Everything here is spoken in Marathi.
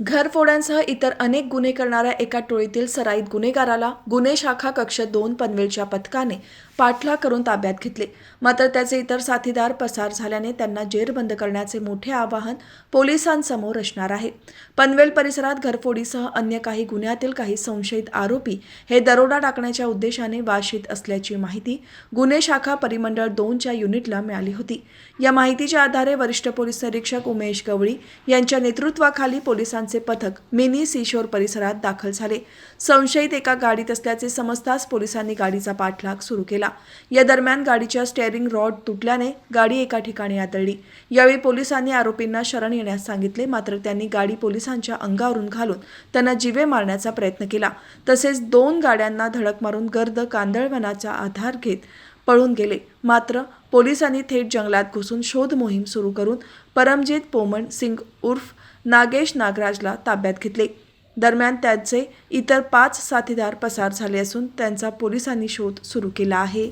घरफोड्यांसह इतर अनेक गुन्हे करणाऱ्या एका टोळीतील सराईत गुन्हेगाराला गुन्हे शाखा कक्ष 2 पनवेलच्या पथकाने पाठलाग करून ताब्यात घेतले. मात्र त्याचे इतर साथीदार पसार झाल्याने त्यांना जेरबंद करण्याचे मोठे आवाहन पोलिसांसमोर असणार आहे. पनवेल परिसरात घरफोडीसह अन्य काही गुन्ह्यातील काही संशयित आरोपी हे दरोडा टाकण्याच्या उद्देशाने वाशीत असल्याची माहिती गुन्हे शाखा परिमंडळ 2च्या युनिटला मिळाली होती. या माहितीच्या आधारे वरिष्ठ पोलीस निरीक्षक उमेश गवळी यांच्या नेतृत्वाखाली पोलिसांचे पथक मिनी सीशोर परिसरात दाखल झाले. संशयित एका गाडीत असल्याचे समजताच पोलिसांनी गाडीचा पाठलाग सुरू केला. या दरम्यान गाडीच्या स्टेअरिंग रॉड तुटल्याने गाडी एका ठिकाणी आदळली. यावेळी पोलिसांनी आरोपींना शरण येण्यास सांगितले, मात्र त्यांनी गाडी पोलिसांच्या अंगावरून घालून त्यांना जीवे मारण्याचा प्रयत्न केला. तसेच 2 गाड्यांना धडक मारून गर्द कांदळवनाचा आधार घेत पळून गेले. मात्र पोलिसांनी थेट जंगलात घुसून शोध मोहीम सुरू करून परमजीत पोमण सिंग उर्फ नागेश नागराजला ताब्यात घेतले. दरम्यान त्याचे इतर 5 साथीदार पसार झाले असून त्यांचा पोलिसांनी शोध सुरू केला आहे.